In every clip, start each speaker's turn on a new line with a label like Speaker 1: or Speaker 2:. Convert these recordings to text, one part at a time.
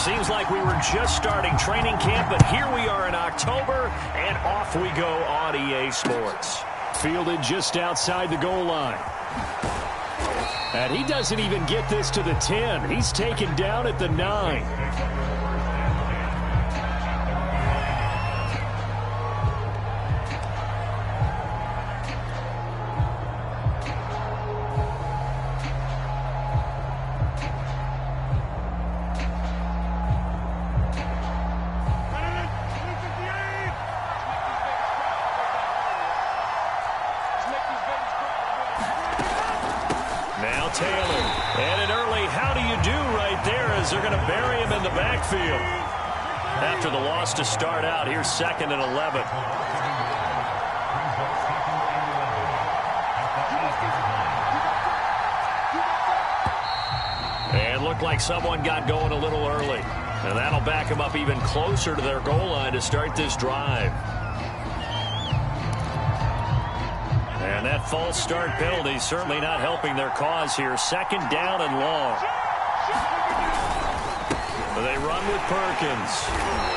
Speaker 1: Seems like we were just starting training camp, but here we are in October, and off we go on EA Sports.
Speaker 2: Fielded just outside the goal line. And he doesn't even get this to the 10. He's taken down at the 9.
Speaker 1: Taylor, and an early how do you do right there as they're going to bury him in the backfield. After the loss to start out, here's 2nd and 11. And looked like someone got going a little early, and that'll back them up even closer to their goal line to start this drive. And that false start penalty certainly not helping their cause here. 2nd down and long. They run with Perkins.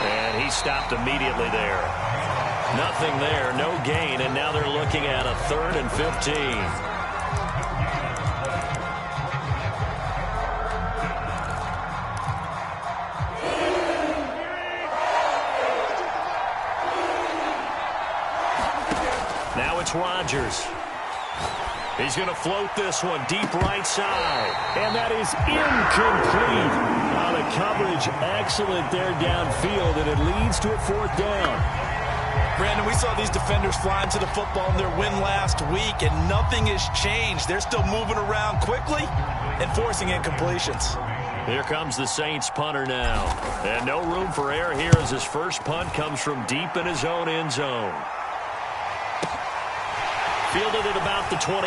Speaker 1: And he stopped immediately there. Nothing there, no gain, and now they're looking at a 3rd and 15. Now it's Rodgers. He's going to float this one deep right side.
Speaker 2: And that is incomplete. The coverage excellent there downfield, and it leads to a 4th down.
Speaker 3: Brandon, we saw these defenders flying to the football in their win last week, and nothing has changed. They're still moving around quickly and forcing incompletions.
Speaker 1: Here comes the Saints punter now. And no room for error here as his first punt comes from deep in his own end zone. Fielded at about the 28.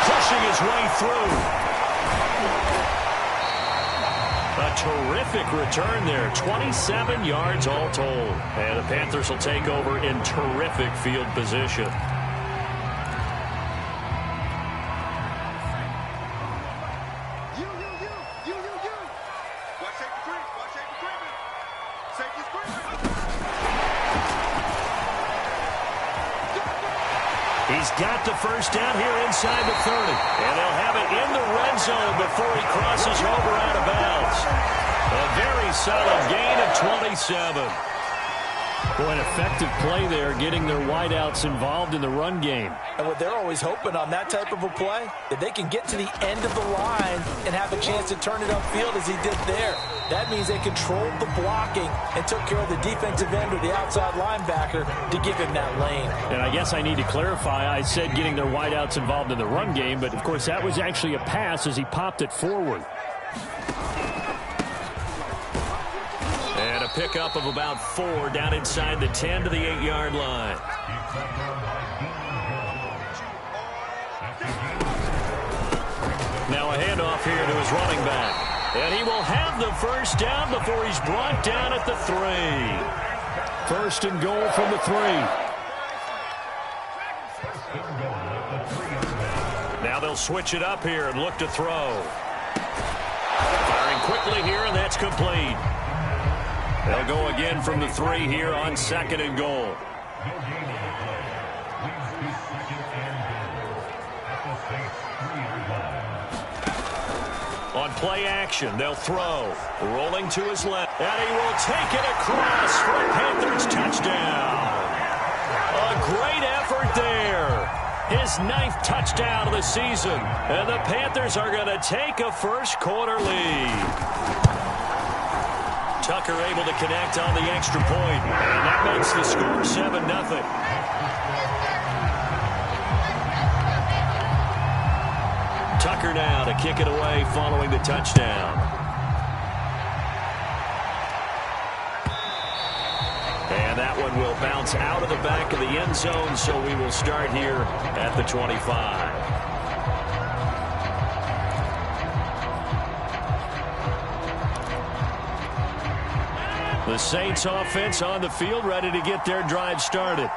Speaker 1: Pushing his way through. A terrific return there. 27 yards all told. And the Panthers will take over in terrific field position. He's got the first down here inside the 30. And they'll have it in the red zone before he crosses over out of bounds. A very solid gain of 27.
Speaker 2: Boy, an effective play there, getting their wideouts involved in the run game.
Speaker 3: And what they're always hoping on that type of a play, that they can get to the end of the line and have a chance to turn it upfield as he did there. That means they controlled the blocking and took care of the defensive end or the outside linebacker to give him that lane.
Speaker 2: And I guess I need to clarify, I said getting their wideouts involved in the run game, but of course that was actually a pass as he popped it forward.
Speaker 1: And a pickup of about 4 down inside the 10 to the 8-yard line. Now a handoff here to his running back. And he will have the first down before he's brought down at the 3.
Speaker 2: 1st and goal from the 3.
Speaker 1: Now they'll switch it up here and look to throw. Firing quickly here, and that's complete. They'll go again from the 3 here on 2nd and goal. On play action, they'll throw. Rolling to his left. And he will take it across for a Panthers touchdown. A great effort there. His 9th touchdown of the season. And the Panthers are going to take a first-quarter lead. Tucker able to connect on the extra point. And that makes the score 7-0. Tucker now to kick it away following the touchdown. And that one will bounce out of the back of the end zone, so we will start here at the 25. The Saints offense on the field, ready to get their drive started.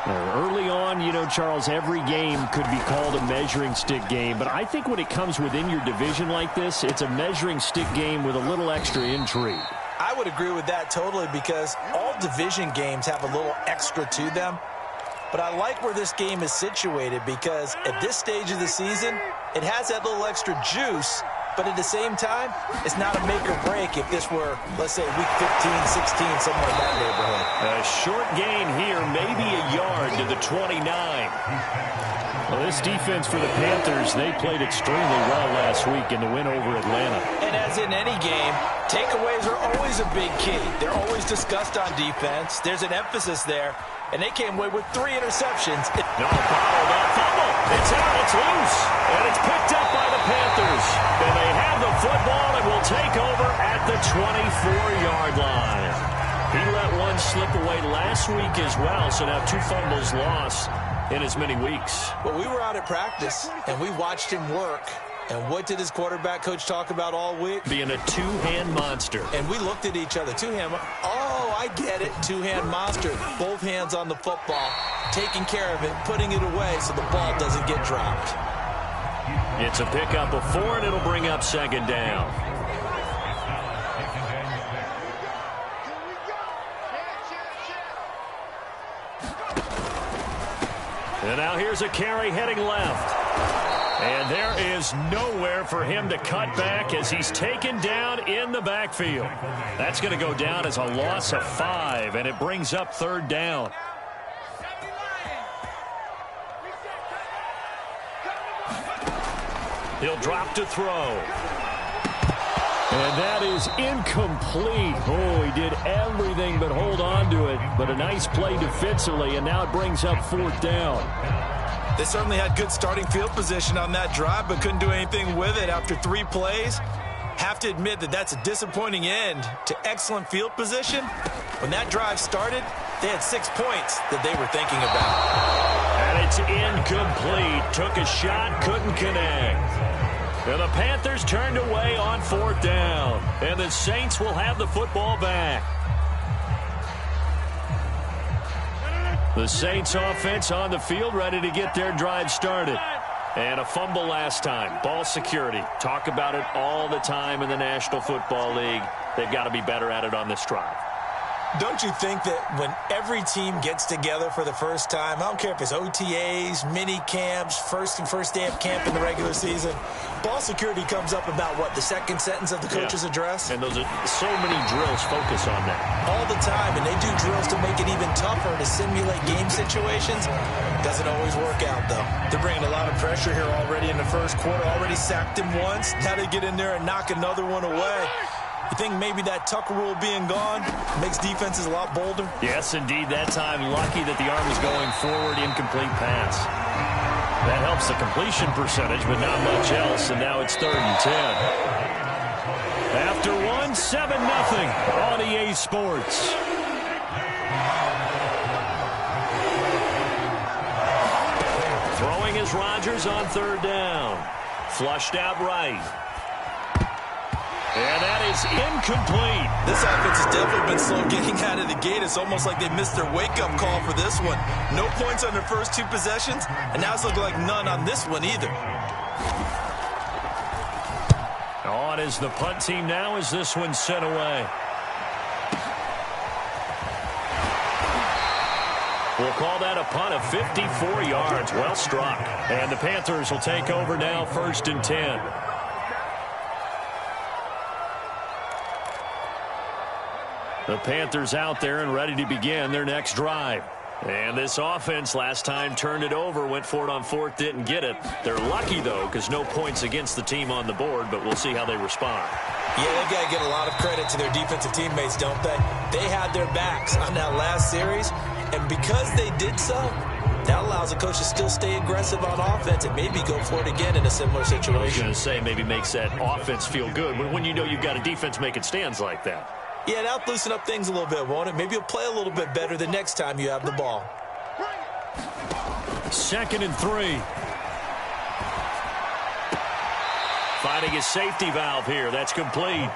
Speaker 2: Early on, you know, Charles, every game could be called a measuring stick game. But I think when it comes within your division like this, it's a measuring stick game with a little extra intrigue.
Speaker 3: I would agree with that totally because all division games have a little extra to them. But I like where this game is situated because at this stage of the season, it has that little extra juice. But at the same time, it's not a make or break if this were, let's say, week 15, 16, somewhere in that neighborhood.
Speaker 2: A short gain here, maybe a yard to the 29. Well, this defense for the Panthers, they played extremely well last week in the win over Atlanta.
Speaker 3: And as in any game, takeaways are always a big key. They're always discussed on defense. There's an emphasis there. And they came away with 3 interceptions.
Speaker 2: No, bottled up fumble. It's out, it's loose. And it's picked up by the Panthers. And they have the football and will take over at the 24-yard line. He let one slip away last week as well, so now 2 fumbles lost in as many weeks.
Speaker 3: Well, we were out at practice, and we watched him work. And what did his quarterback coach talk about all week?
Speaker 2: Being a two-hand monster.
Speaker 3: And we looked at each other. Two-hand. Oh, I get it. Two-hand monster. Both hands on the football, taking care of it, putting it away so the ball doesn't get dropped.
Speaker 2: It's a pickup of 4, and it'll bring up 2nd down. And now here's a carry heading left. And there is nowhere for him to cut back as he's taken down in the backfield. That's going to go down as a loss of 5, and it brings up 3rd down. He'll drop to throw. And that is incomplete. Oh, he did everything but hold on to it. But a nice play defensively, and now it brings up 4th down.
Speaker 3: They certainly had good starting field position on that drive, but couldn't do anything with it after 3 plays. Have to admit that that's a disappointing end to excellent field position. When that drive started, they had 6 points that they were thinking about.
Speaker 2: And it's incomplete. Took a shot, couldn't connect. And the Panthers turned away on 4th down. And the Saints will have the football back. The Saints offense on the field, ready to get their drive started. And a fumble last time. Ball security. Talk about it all the time in the National Football League. They've got to be better at it on this drive.
Speaker 3: Don't you think that when every team gets together for the first time, I don't care if it's OTAs, mini camps, first day of camp in the regular season, ball security comes up about, what, the second sentence of the coach's address?
Speaker 2: And those are so many drills focus on that.
Speaker 3: All the time, and they do drills to make it even tougher to simulate game situations. Doesn't always work out, though. They're bringing a lot of pressure here already in the first quarter. Already sacked him once. Now they get in there and knock another one away. You think maybe that Tucker rule being gone makes defenses a lot bolder?
Speaker 2: Yes, indeed. That time, lucky that the arm was going forward, incomplete pass. That helps the completion percentage, but not much else, and now it's 3rd and 10. After 1, 7-0 on EA Sports. Throwing is Rodgers on 3rd down. Flushed out right. And that is incomplete.
Speaker 3: This offense has definitely been slow getting out of the gate. It's almost like they missed their wake-up call for this one. No points on their first 2 possessions, and now it's looking like none on this one either.
Speaker 2: On is the punt team now as this one's sent away. We'll call that a punt of 54 yards. Well struck. And the Panthers will take over now, 1st and 10. The Panthers out there and ready to begin their next drive. And this offense last time turned it over, went for it on 4th, didn't get it. They're lucky, though, because no points against the team on the board, but we'll see how they respond.
Speaker 3: Yeah, they've got to give a lot of credit to their defensive teammates, don't they? They had their backs on that last series, and because they did so, that allows the coach to still stay aggressive on offense and maybe go for it again in a similar situation.
Speaker 2: I was going to say maybe makes that offense feel good, but when you know you've got a defense making stands like that.
Speaker 3: Yeah, that'll loosen up things a little bit, won't it? Maybe you'll play a little bit better the next time you have the ball.
Speaker 2: 2nd and 3.
Speaker 1: finding his safety valve here. That's complete.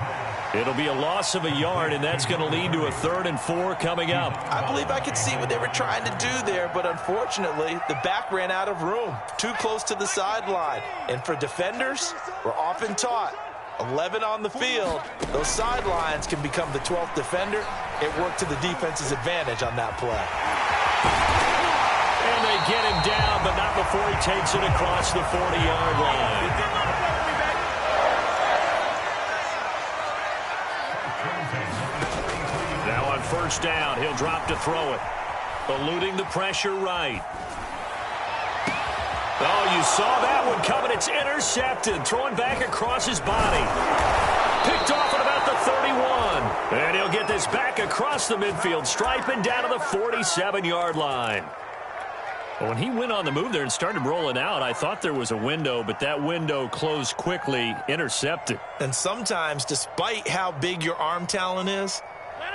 Speaker 1: It'll be a loss of a yard, and that's going to lead to a 3rd and 4 coming up.
Speaker 3: I believe I could see what they were trying to do there, but unfortunately, the back ran out of room, too close to the sideline. And for defenders, we're often taught, 11 on the field, those sidelines can become the 12th defender. It worked to the defense's advantage on that play.
Speaker 1: And they get him down, but not before he takes it across the 40-yard line. Now on 1st down, he'll drop to throw it. Eluding the pressure right. Oh, you saw that one coming. It's intercepted. Throwing back across his body. Picked off at about the 31. And he'll get this back across the midfield, striping down to the 47-yard line. When he went on the move there and started rolling out, I thought there was a window, but that window closed quickly, intercepted.
Speaker 3: And sometimes, despite how big your arm talent is,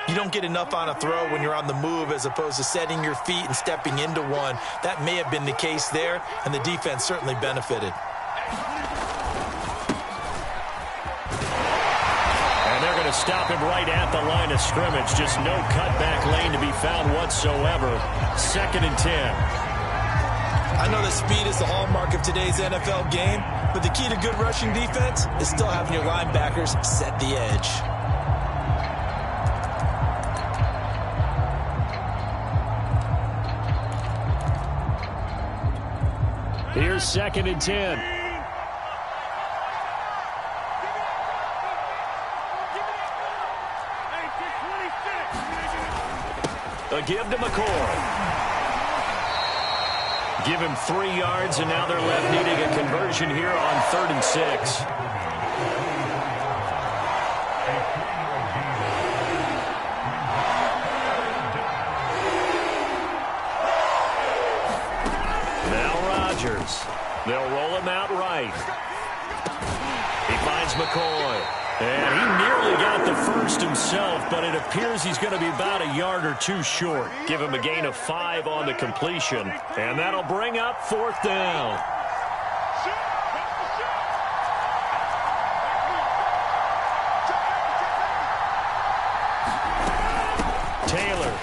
Speaker 3: you don't get enough on a throw when you're on the move as opposed to setting your feet and stepping into one. That may have been the case there, and the defense certainly benefited.
Speaker 1: And they're going to stop him right at the line of scrimmage. Just no cutback lane to be found whatsoever. 2nd and 10.
Speaker 3: I know that speed is the hallmark of today's NFL game, but the key to good rushing defense is still having your linebackers set the edge.
Speaker 1: Here's 2nd and 10. A give to McCoy. Give him 3 yards, and now they're left needing a conversion here on 3rd and 6. They'll roll him out right. He finds McCoy. And he nearly got the first himself, but it appears he's going to be about a yard or 2 short. Give him a gain of 5 on the completion. And that'll bring up 4th down. Taylor.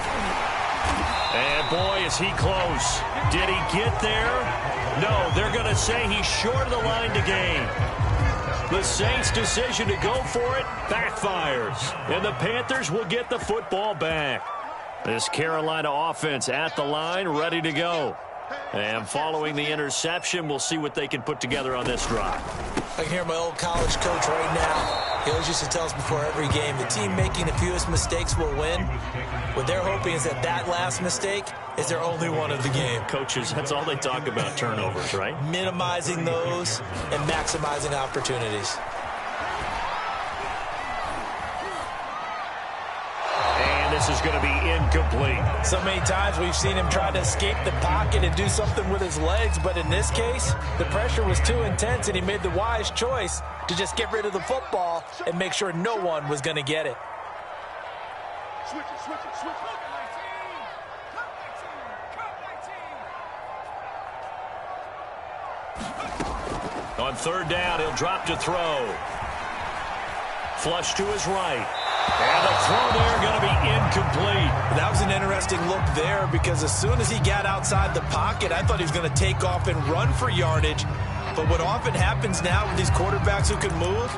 Speaker 1: And boy, is he close. Did he get there? No, they're going to say he's short of the line to gain. The Saints' decision to go for it backfires. And the Panthers will get the football back. This Carolina offense at the line, ready to go. And following the interception, we'll see what they can put together on this drive.
Speaker 3: I can hear my old college coach right now. He always used to tell us before every game, the team making the fewest mistakes will win. What they're hoping is that last mistake is their only one of the game.
Speaker 1: Coaches, that's all they talk about, turnovers, right?
Speaker 3: Minimizing those and maximizing opportunities.
Speaker 1: And this is going to be incomplete.
Speaker 3: So many times we've seen him try to escape the pocket and do something with his legs, but in this case, the pressure was too intense and he made the wise choice to just get rid of the football and make sure no one was going to get it.
Speaker 2: Switch it.
Speaker 1: On 3rd down, he'll drop to throw. Flush to his right. And the throw there going to be incomplete.
Speaker 3: That was an interesting look there because as soon as he got outside the pocket, I thought he was going to take off and run for yardage. But what often happens now with these quarterbacks who can move,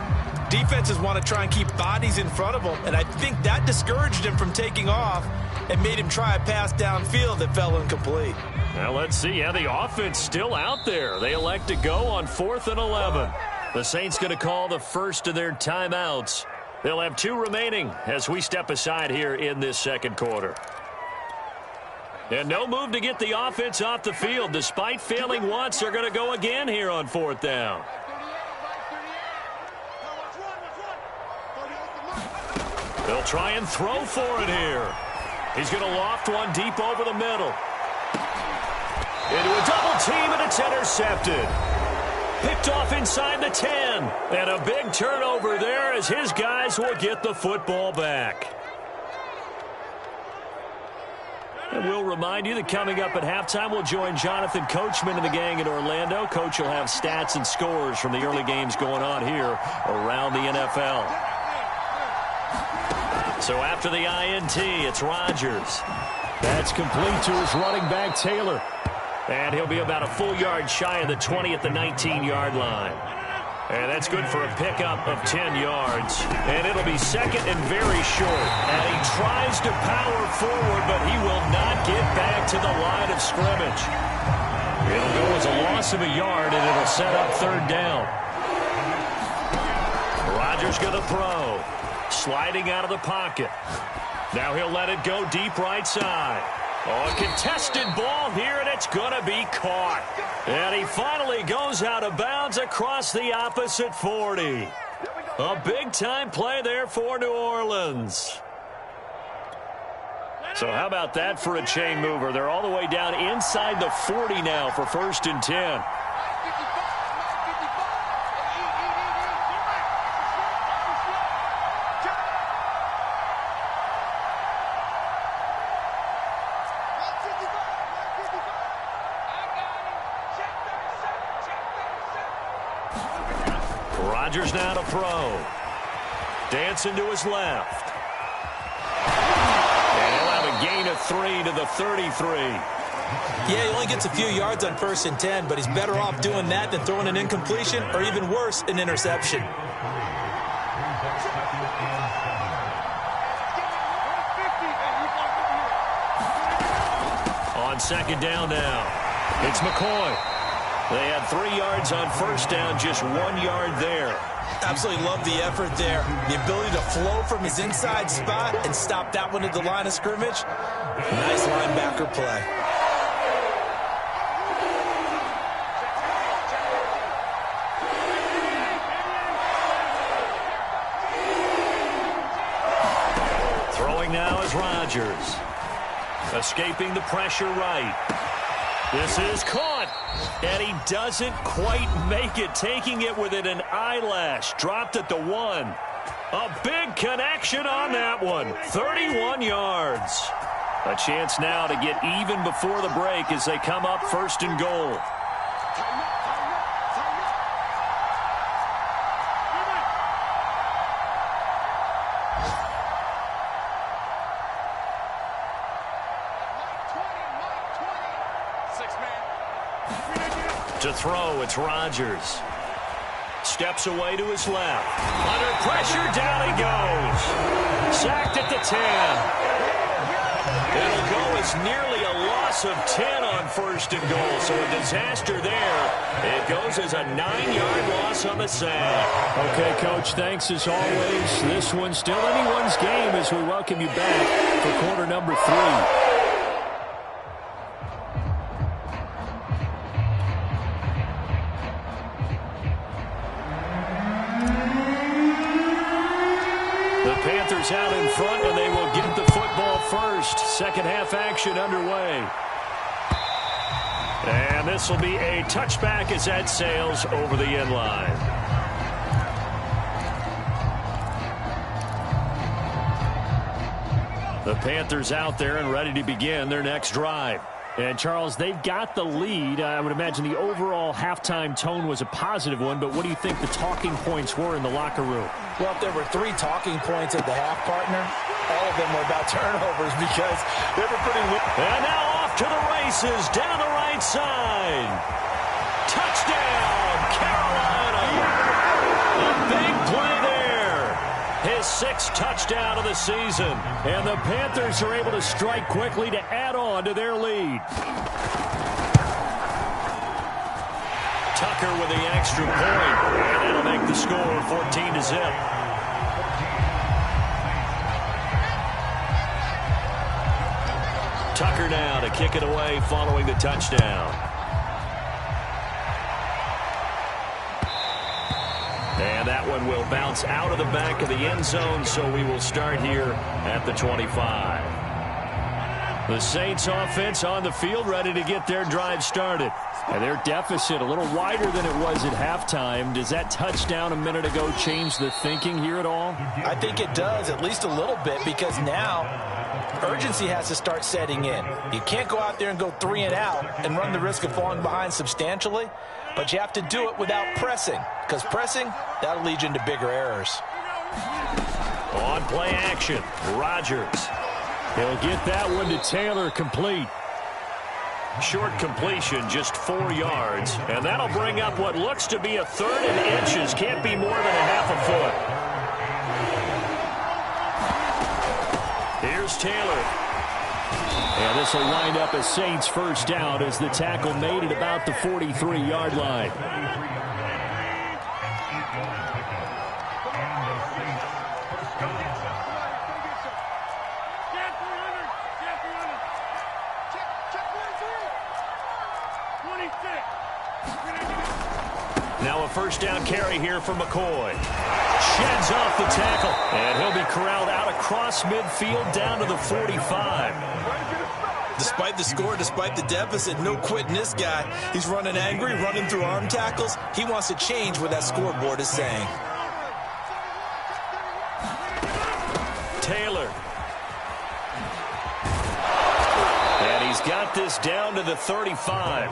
Speaker 3: defenses want to try and keep bodies in front of them. And I think that discouraged him from taking off and made him try a pass downfield that fell incomplete.
Speaker 1: Well, let's see how the offense still out there. They elect to go on 4th and 11. The Saints going to call the first of their timeouts. They'll have 2 remaining as we step aside here in this 2nd quarter. And no move to get the offense off the field. Despite failing once, they're going to go again here on 4th down. They'll try and throw for it here. He's going to loft one deep over the middle. Into a double team, and it's intercepted. Picked off inside the 10. And a big turnover there as his guys will get the football back. And we'll remind you that coming up at halftime, we'll join Jonathan Coachman and the gang in Orlando. Coach will have stats and scores from the early games going on here around the NFL. So after the INT, it's Rodgers.
Speaker 2: That's complete to his running back, Taylor.
Speaker 1: And he'll be about a full yard shy of the 20 at the 19-yard line. And that's good for a pickup of 10 yards. And it'll be second and very short. And he tries to power forward, but he will not get back to the line of scrimmage. It'll go as a loss of a yard, and it'll set up third down. Rodgers going to throw. Sliding out of the pocket. Now he'll let it go deep right side. Oh, a contested ball here, and it's going to be caught. And he finally goes out of bounds across the opposite 40. A big-time play there for New Orleans. So how about that for a chain mover? They're all the way down inside the 40 now for 1st and 10. Rodgers now to throw. Dancing to his left. And he'll have a gain of 3 to the 33.
Speaker 3: Yeah, he only gets a few yards on 1st and 10, but he's better off doing that than throwing an incompletion or even worse, an interception.
Speaker 1: On 2nd down now, it's McCoy. They had 3 yards on 1st down, just 1 yard there.
Speaker 3: Absolutely love the effort there. The ability to flow from his inside spot and stop that one at the line of scrimmage. Nice linebacker play.
Speaker 1: Throwing now is Rodgers. Escaping the pressure right. This is caught, and he doesn't quite make it, taking it within an eyelash. Dropped at the 1. A big connection on that one. 31 yards. A chance now to get even before the break as they come up 1st and goal. To throw, it's Rodgers. Steps away to his left. Under pressure, down he goes. Sacked at the 10. It'll go as nearly a loss of 10 on 1st and goal, so a disaster there. It goes as a 9-yard loss on the sack.
Speaker 2: Okay, Coach, thanks as always. This one's still anyone's game as we welcome you back for quarter number 3.
Speaker 1: Panthers out in front, and they will get the football first. Second half action underway. And this will be a touchback as that sails over the end line. The Panthers out there and ready to begin their next drive.
Speaker 2: And, Charles, they've got the lead. I would imagine the overall halftime tone was a positive one, but what do you think the talking points were in the locker room?
Speaker 3: Well, if there were 3 talking points at the half, partner, all of them were about turnovers because they were pretty loose.
Speaker 1: And now off to the races down the right side. Touchdown, Carolina. A big play there. His 6th touchdown of the season.
Speaker 2: And the Panthers are able to strike quickly to add on to their lead.
Speaker 1: Tucker with the extra point. And that'll make the score 14-0. Tucker now to kick it away following the touchdown. And that one will bounce out of the back of the end zone, so we will start here at the 25. The Saints offense on the field ready to get their drive started.
Speaker 2: And their deficit a little wider than it was at halftime. Does that touchdown a minute ago change the thinking here at all?
Speaker 3: I think it does, at least a little bit, because now urgency has to start setting in. You can't go out there and go 3 and out and run the risk of falling behind substantially, but you have to do it without pressing, because pressing, that'll lead you into bigger errors.
Speaker 1: On play action, Rodgers. He'll get that one to Taylor, complete. Short completion, just 4 yards, and that'll bring up what looks to be a 3rd and inches. Can't be more than a half a foot. Here's Taylor. And this will wind up a Saints first down as the tackle made at about the 43-yard line. Now a first down carry here for McCoy. Sheds off the tackle, and he'll be corralled out across midfield down to the 45.
Speaker 3: Despite the score, despite the deficit, no quitting this guy. He's running angry, running through arm tackles. He wants to change what that scoreboard is saying.
Speaker 1: Taylor. And he's got this down to the 35.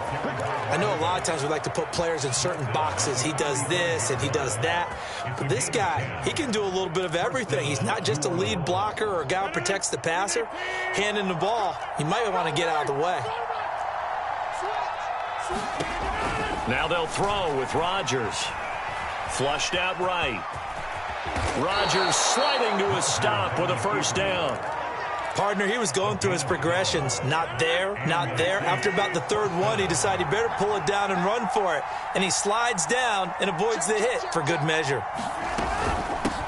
Speaker 3: I know a lot of times we like to put players in certain boxes. He does this and he does that. But this guy, he can do a little bit of everything. He's not just a lead blocker or a guy who protects the passer. Handing the ball, he might want to get out of the way.
Speaker 1: Now they'll throw with Rodgers. Flushed out right. Rodgers sliding to a stop with a first down.
Speaker 3: Partner, he was going through his progressions. Not there, not there. After about the 3rd one, he decided he better pull it down and run for it. And he slides down and avoids the hit for good measure.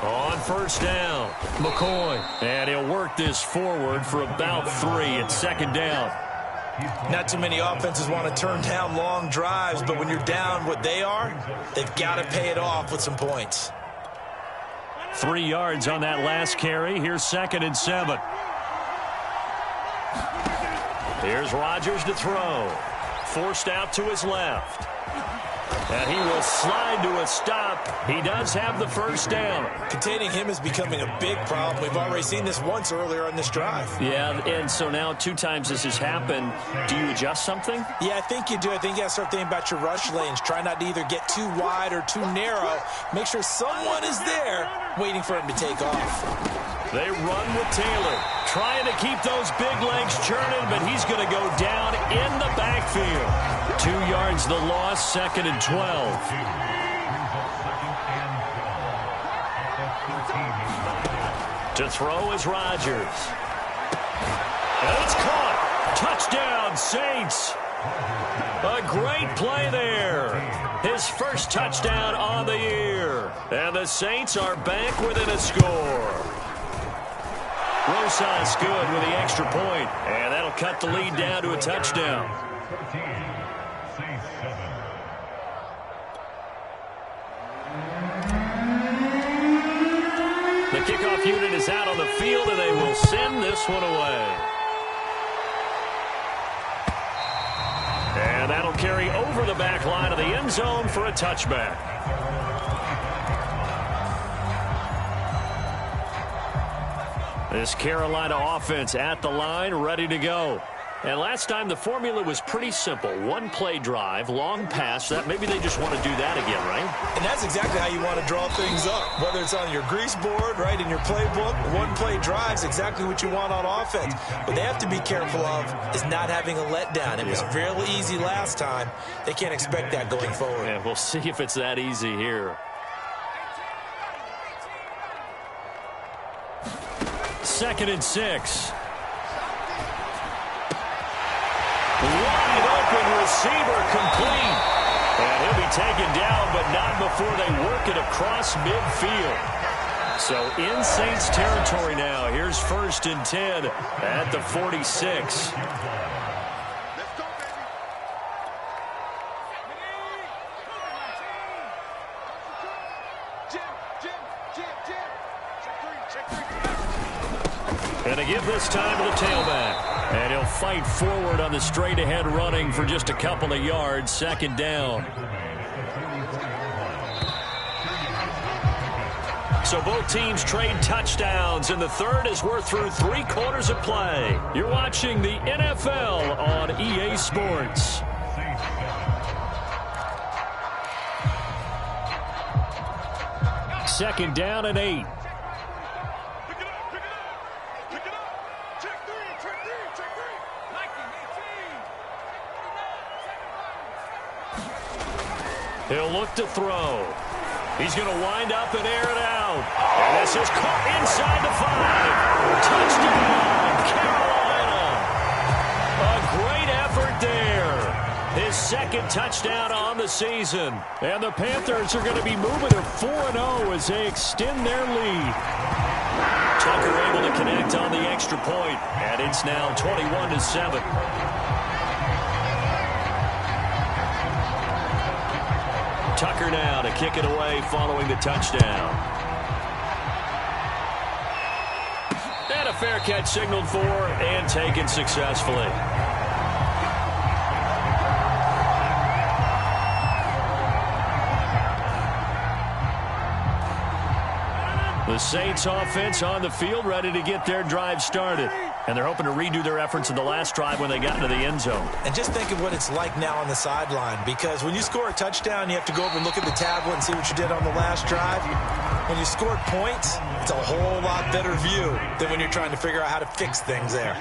Speaker 1: On first down, McCoy. And he'll work this forward for about 3 at 2nd down.
Speaker 3: Not too many offenses want to turn down long drives, but when you're down what they are, they've got to pay it off with some points.
Speaker 1: 3 yards on that last carry. Here's 2nd and 7. Here's Rodgers to throw. Forced out to his left. And he will slide to a stop. He does have the first down.
Speaker 3: Containing him is becoming a big problem. We've already seen this once earlier on this drive.
Speaker 1: Yeah, and so now 2 times this has happened. Do you adjust something?
Speaker 3: Yeah, I think you do. I think you got to start thinking about your rush lanes. Try not to either get too wide or too narrow. Make sure someone is there waiting for him to take off.
Speaker 1: They run with Taylor, trying to keep those big legs churning, but he's going to go down in the backfield. 2 yards the loss, 2nd and 12. To throw is Rodgers. And it's caught. Touchdown, Saints. A great play there. His first touchdown on the year. And the Saints are back within a score. Rosas good with the extra point, and that'll cut the lead down to a touchdown. The kickoff unit is out on the field, and they will send this one away. And that'll carry over the back line of the end zone for a touchback. This Carolina offense at the line, ready to go. And last time the formula was pretty simple. 1-play drive, long pass. That maybe they just want to do that again, right?
Speaker 3: And that's exactly how you want to draw things up. Whether it's on your grease board, right, in your playbook, 1-play drive is exactly what you want on offense. What they have to be careful of is not having a letdown. It was real easy last time. They can't expect that going forward.
Speaker 1: Yeah, we'll see if it's that easy here. 2nd and 6. Wide open receiver complete. And he'll be taken down, but not before they work it across midfield. So in Saints territory now. Here's 1st and 10 at the 46. And to give this time to the tailback. And he'll fight forward on the straight-ahead running for just a couple of yards. 2nd down. So both teams trade touchdowns, and the third as we're through 3 quarters of play. You're watching the NFL on EA Sports. Second down and 8. He'll look to throw. He's going to wind up and air it out. And this is caught inside the 5. Touchdown, Carolina. A great effort there. His second touchdown on the season. And the Panthers are going to be moving to 4-0 as they extend their lead. Tucker able to connect on the extra point. And it's now 21-7. Tucker now to kick it away following the touchdown. And a fair catch signaled for and taken successfully. The Saints offense on the field ready to get their drive started. And they're hoping to redo their efforts in the last drive when they got into the end zone.
Speaker 3: And just think of what it's like now on the sideline, because when you score a touchdown, you have to go over and look at the tablet and see what you did on the last drive. When you scored points, it's a whole lot better view than when you're trying to figure out how to fix things there.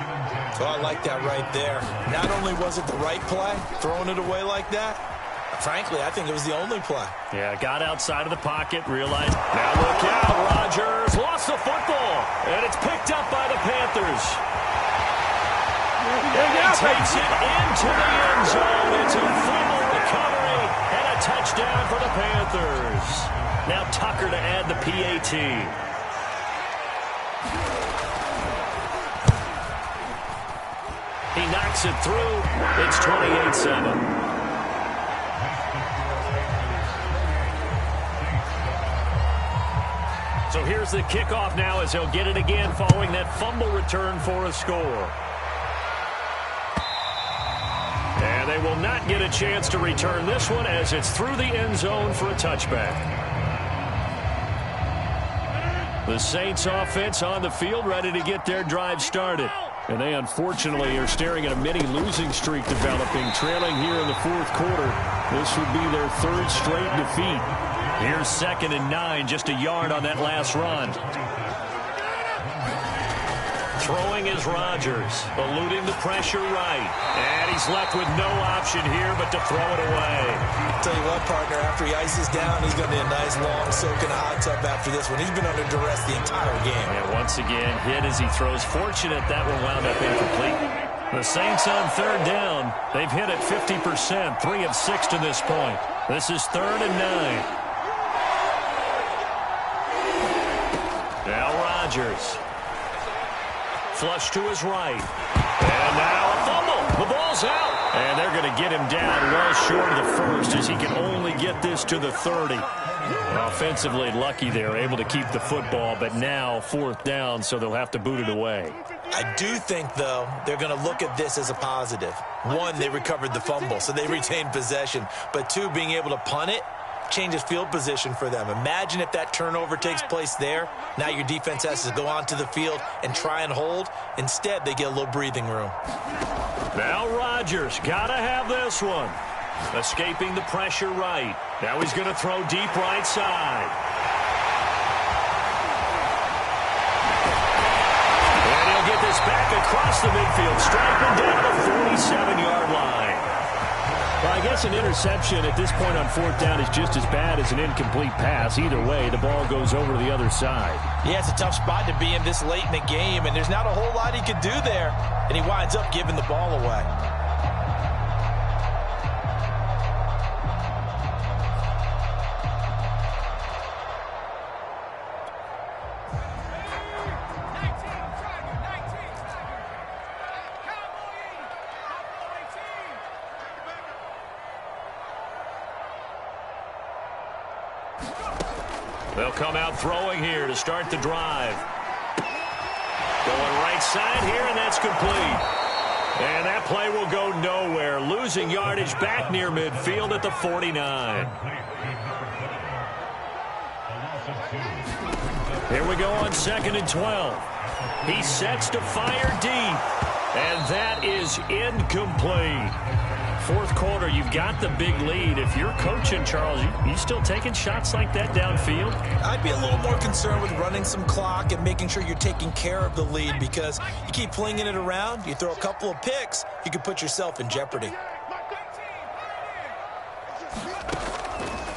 Speaker 3: So I like that right there. Not only was it the right play, throwing it away like that, frankly, I think it was the only play.
Speaker 1: Yeah, got outside of the pocket, realized, now look out, Rodgers lost the football, and it's picked up by the Panthers. And he takes it into the end zone. It's a fumble recovery and a touchdown for the Panthers. Now Tucker to add the PAT. He knocks it through. It's 28-7. So here's the kickoff now as he'll get it again following that fumble return for a score. And they will not get a chance to return this one as it's through the end zone for a touchback. The Saints offense on the field ready to get their drive started. And they unfortunately are staring at a mini losing streak developing, trailing here in the fourth quarter. This would be their third straight defeat. Here's 2nd and 9, just a yard on that last run. Throwing is Rodgers, eluding the pressure right. And he's left with no option here but to throw it away.
Speaker 3: I'll tell you what, partner, after he ices down, he's going to need a nice long soak in a hot tub after this one. He's been under duress the entire game.
Speaker 1: And once again, hit as he throws. Fortunate that one wound up incomplete. The Saints on 3rd down. They've hit at 50%, 3 of 6 to this point. This is 3rd and 9. Now Rodgers. Flush to his right. And now a fumble. The ball's out. And they're going to get him down well short of the first as he can only get this to the 30. Offensively lucky they're able to keep the football, but now 4th down, so they'll have to boot it away.
Speaker 3: I do think, though, they're going to look at this as a positive. 1, they recovered the fumble, so they retained possession. But 2, being able to punt it changes field position for them. Imagine if that turnover takes place there. Now your defense has to go onto the field and try and hold. Instead, they get a little breathing room.
Speaker 1: Now Rodgers got to have this one. Escaping the pressure right. Now he's going to throw deep right side. And he'll get this back across the midfield stripe and down the 47-yard line. Well, I guess an interception at this point on 4th down is just as bad as an incomplete pass. Either way, the ball goes over to the other side.
Speaker 3: Yeah, it's a tough spot to be in this late in the game, and there's not a whole lot he could do there, and he winds up giving the ball away.
Speaker 1: They'll come out throwing here to start the drive. Going right side here, and that's complete. And that play will go nowhere. Losing yardage back near midfield at the 49. Here we go on 2nd and 12. He sets to fire deep, and that is incomplete. Fourth quarter, you've got the big lead. If you're coaching, Charles, you still taking shots like that downfield?
Speaker 3: I'd be a little more concerned with running some clock and making sure you're taking care of the lead, because you keep flinging it around, you throw a couple of picks, you can put yourself in jeopardy.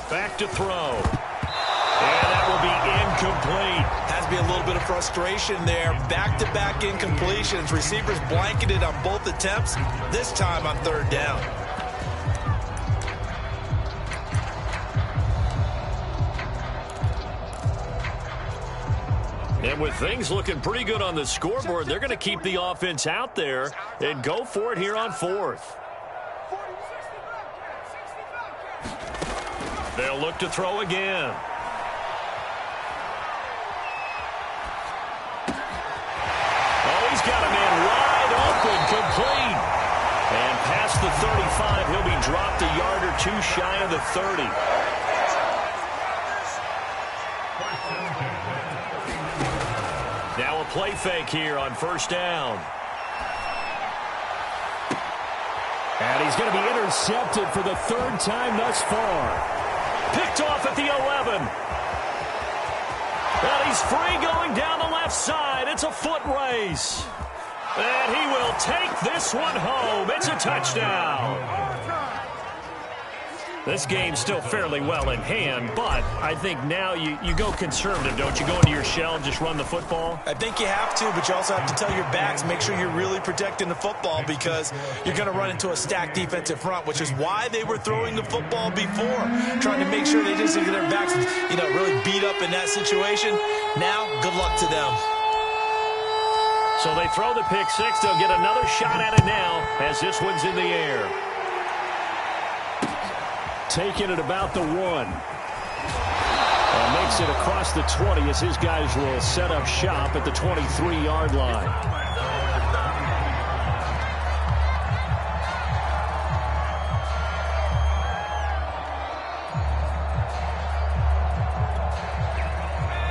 Speaker 1: Back to throw. And that will be incomplete.
Speaker 3: Has to be a little bit of frustration there. Back-to-back incompletions. Receivers blanketed on both attempts, this time on 3rd down.
Speaker 1: And with things looking pretty good on the scoreboard, they're going to keep the offense out there and go for it here on 4th. They'll look to throw again. Oh, he's got a man wide open, complete. And past the 35, he'll be dropped a yard or two shy of the 30. Now a play fake here on 1st down. And he's going to be intercepted for the 3rd time thus far. Picked off at the 11. And he's free going down the left side. It's a foot race. And he will take this one home. It's a touchdown. This game's still fairly well in hand, but I think now you go conservative, don't you? Go into your shell and just run the football?
Speaker 3: I think you have to, but you also have to tell your backs, make sure you're really protecting the football, because you're going to run into a stacked defensive front, which is why they were throwing the football before, trying to make sure they just get their backs, really beat up in that situation. Now, good luck to them.
Speaker 1: So they throw the pick six. They'll get another shot at it now as this one's in the air. Taking it about the 1. And makes it across the 20 as his guys will set up shop at the 23-yard line.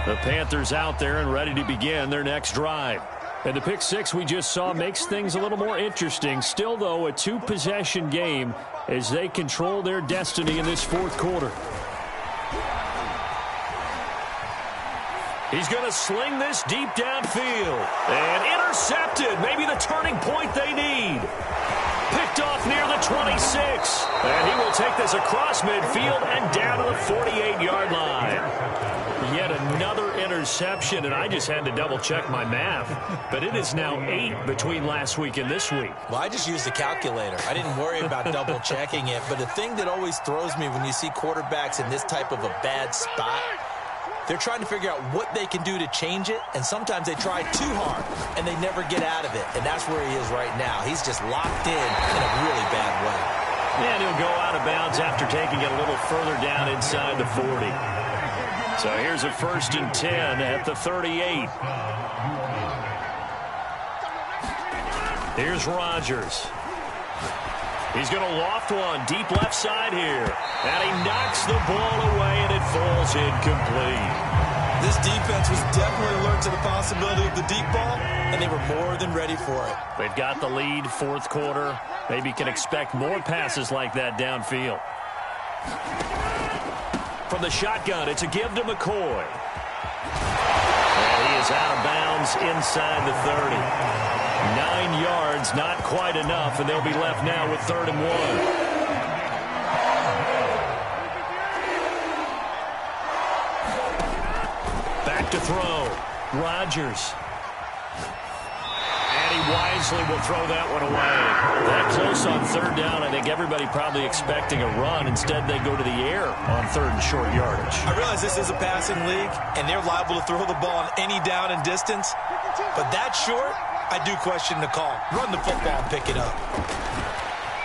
Speaker 1: The Panthers out there and ready to begin their next drive. And the pick six we just saw makes things a little more interesting. Still, though, a 2-possession game as they control their destiny in this 4th quarter. He's going to sling this deep downfield. And intercepted. Maybe the turning point they need. Picked off near the 26. And he will take this across midfield and down to the 48-yard line. Yet another interception, and I just had to double-check my math. But it is now 8 between last week and this week.
Speaker 3: Well, I just used the calculator. I didn't worry about double-checking it. But the thing that always throws me when you see quarterbacks in this type of a bad spot, they're trying to figure out what they can do to change it, and sometimes they try too hard, and they never get out of it. And that's where he is right now. He's just locked in a really bad way.
Speaker 1: And he'll go out of bounds after taking it a little further down inside the 40. So here's a 1st and 10 at the 38. Here's Rodgers. He's going to loft one deep left side here. And he knocks the ball away, and it falls incomplete.
Speaker 3: This defense was definitely alert to the possibility of the deep ball, and they were more than ready for it.
Speaker 1: They've got the lead, 4th quarter. Maybe can expect more passes like that downfield. From the shotgun, it's a give to McCoy. And he is out of bounds inside the 30. 9 yards, not quite enough, and they'll be left now with 3rd and 1. Back to throw. Rodgers. And he wisely will throw that one away. That close on 3rd down, I think everybody probably expecting a run. Instead, they go to the air on 3rd and short yardage.
Speaker 3: I realize this is a passing league, and they're liable to throw the ball on any down and distance. But that short, I do question the call. Run the football and pick it up.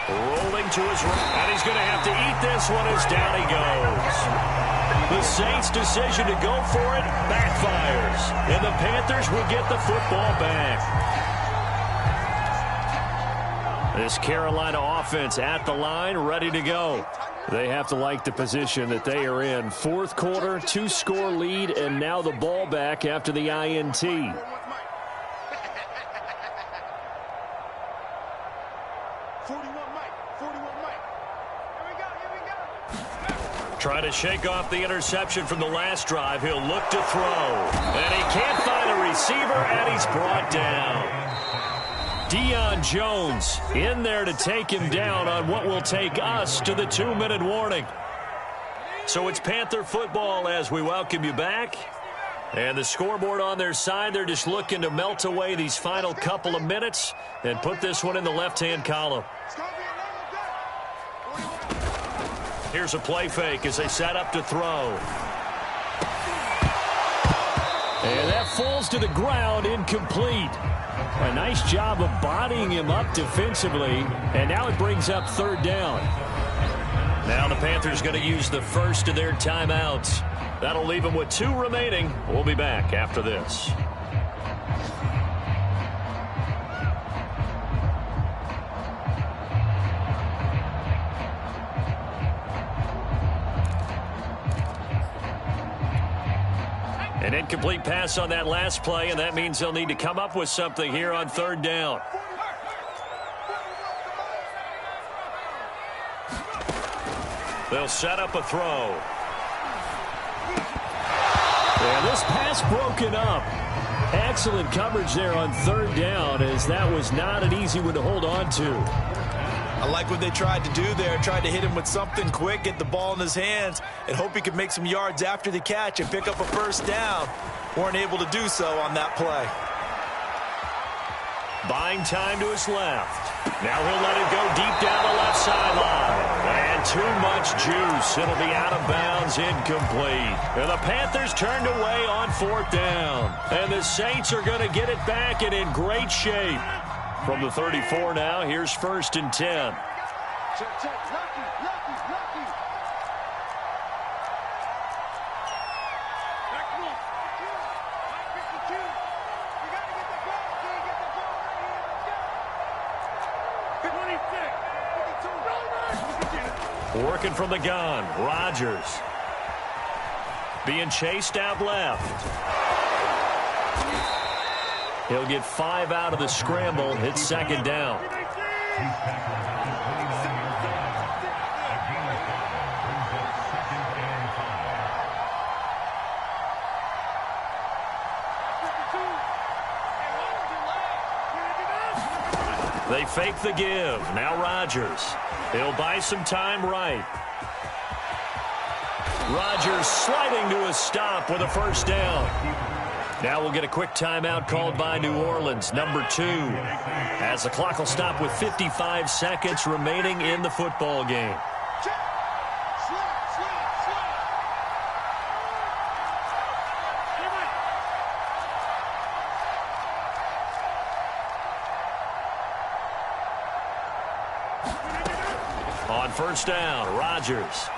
Speaker 1: Rolling to his right, and he's going to have to eat this one as down he goes. The Saints' decision to go for it backfires, and the Panthers will get the football back. This Carolina offense at the line, ready to go. They have to like the position that they are in. Fourth quarter, 2-score lead, and now the ball back after the INT.
Speaker 2: Try to shake off the interception from the last drive. He'll look to throw. And he can't find a receiver, and he's brought down. Deion Jones in there to take him down on what will take us to the 2-minute warning. So it's Panther football as we welcome you back. And the scoreboard on their side, they're just looking to melt away these final couple of minutes and put this one in the left-hand column. Here's a play fake as they set up to throw.
Speaker 1: And that falls to the ground, incomplete. A nice job of bodying him up defensively, and now it brings up third down.
Speaker 2: Now the Panthers going to use the first of their timeouts. That'll leave them with 2 remaining. We'll be back after this. An incomplete pass on that last play, and that means they'll need to come up with something here on third down. They'll set up a throw.
Speaker 1: And this pass broken up. Excellent coverage there on third down, as that was not an easy one to hold on to.
Speaker 3: I like what they tried to do there. Tried to hit him with something quick, get the ball in his hands, and hope he could make some yards after the catch and pick up a first down. Weren't able to do so on that play.
Speaker 2: Buying time to his left. Now he'll let it go deep down the left sideline. And too much juice. It'll be out of bounds, incomplete. And the Panthers turned away on fourth down. And the Saints are going to get it back and in great shape. From the 34 now, here's 1st and 10. Working from the gun, Rodgers. Being chased out left. He'll get 5 out of the scramble. It's second down. They fake the give. Now Rodgers. He'll buy some time right. Rodgers sliding to a stop with a first down. Now we'll get a quick timeout called by New Orleans, number 2, as the clock will stop with 55 seconds remaining in the football game. On first down, Rodgers.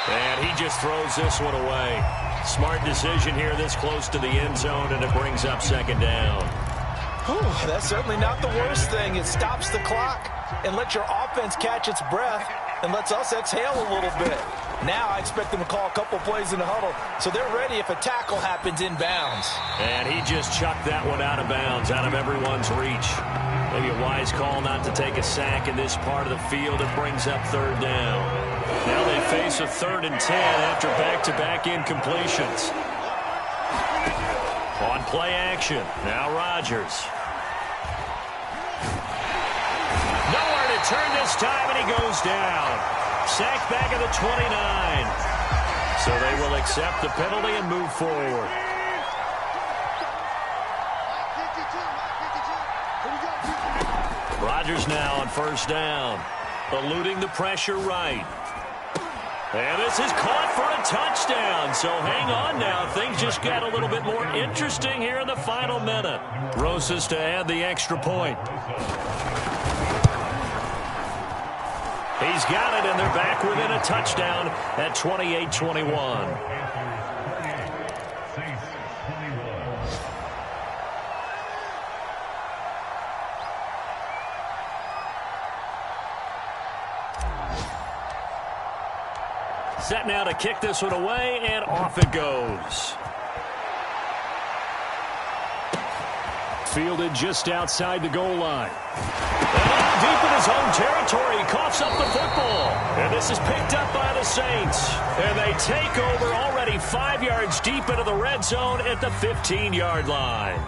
Speaker 2: And he just throws this one away. Smart decision here this close to the end zone, and it brings up second down.
Speaker 3: Whew, that's certainly not the worst thing. It stops the clock and lets your offense catch its breath and lets us exhale a little bit. Now I expect them to call a couple plays in the huddle, so they're ready if a tackle happens inbounds.
Speaker 2: And he just chucked that one out of bounds, out of everyone's reach. Maybe a wise call not to take a sack in this part of the field. It brings up third down. Now they face a 3rd and 10 after back-to-back incompletions. On play action, now Rodgers. Nowhere to turn this time, and he goes down. Sacked back at the 29. So they will accept the penalty and move forward. Rodgers now on first down. Eluding the pressure right. And this is caught for a touchdown. So hang on now. Things just got a little bit more interesting here in the final minute. Rosas to add the extra point. He's got it, and they're back within a touchdown at 28-21.
Speaker 1: Set now to kick this one away, and off it goes. Fielded just outside the goal line. And deep in his own territory, he coughs up the football. And this is picked up by the Saints. And they take over already 5 yards deep into the red zone at the 15-yard line.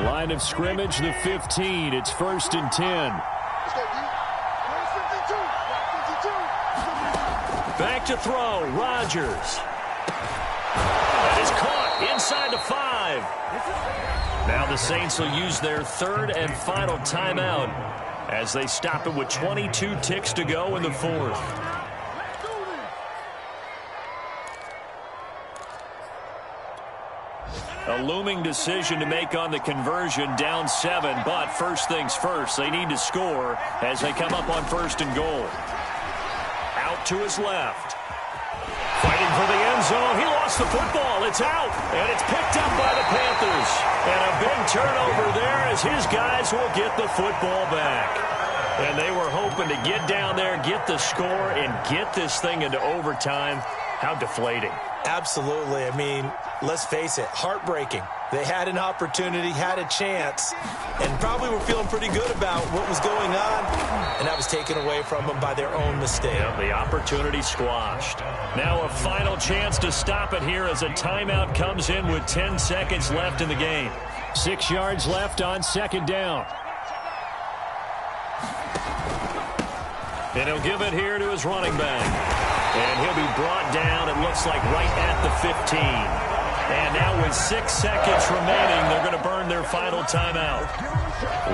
Speaker 1: Line of scrimmage, the 15. It's 1st and 10. Back to throw, Rodgers. That is caught inside the 5. Now the Saints will use their 3rd and final timeout as they stop it with 22 ticks to go in the 4th. A looming decision to make on the conversion, down 7, but first things first, they need to score as they come up on 1st and goal. Out to his left. Fighting for the end zone. He lost the football. It's out, and it's picked up by the Panthers. And a big turnover there as his guys will get the football back. And they were hoping to get down there, get the score, and get this thing into overtime. How deflating.
Speaker 3: Absolutely. I mean, let's face it, heartbreaking. They had an opportunity, had a chance, and probably were feeling pretty good about what was going on, and that was taken away from them by their own mistake.
Speaker 1: Yeah, the opportunity squashed. Now a final chance to stop it here as a timeout comes in with 10 seconds left in the game. 6 yards left on 2nd down. And he'll give it here to his running back. And he'll be brought down, it looks like, right at the 15. And now with 6 seconds remaining, they're going to burn their final timeout.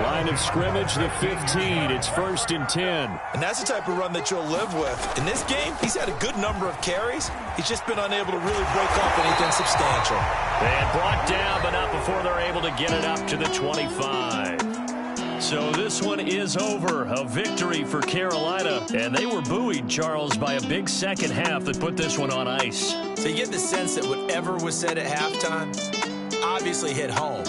Speaker 1: Line of scrimmage, the 15. It's 1st and 10.
Speaker 3: And that's the type of run that you'll live with. In this game, he's had a good number of carries. He's just been unable to really break off anything substantial.
Speaker 1: And brought down, but not before they're able to get it up to the 25. So this one is over. A victory for Carolina. And they were buoyed, Charles, by a big second half that put this one on ice.
Speaker 3: So you get the sense that whatever was said at halftime obviously hit home.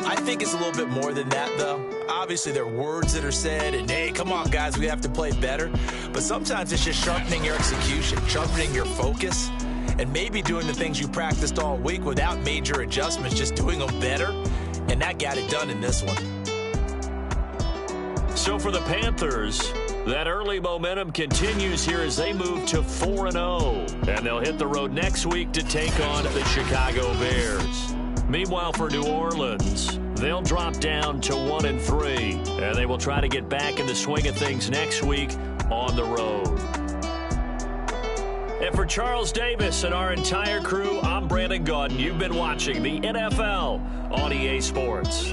Speaker 3: I think it's a little bit more than that, though. Obviously, there are words that are said, and, hey, come on, guys, we have to play better. But sometimes it's just sharpening your execution, sharpening your focus, and maybe doing the things you practiced all week without major adjustments, just doing them better. And that got it done in this one.
Speaker 1: So for the Panthers, that early momentum continues here as they move to 4-0. And they'll hit the road next week to take on the Chicago Bears. Meanwhile, for New Orleans, they'll drop down to 1-3. And they will try to get back in the swing of things next week on the road. And for Charles Davis and our entire crew, I'm Brandon Gaudin. You've been watching the NFL on EA Sports.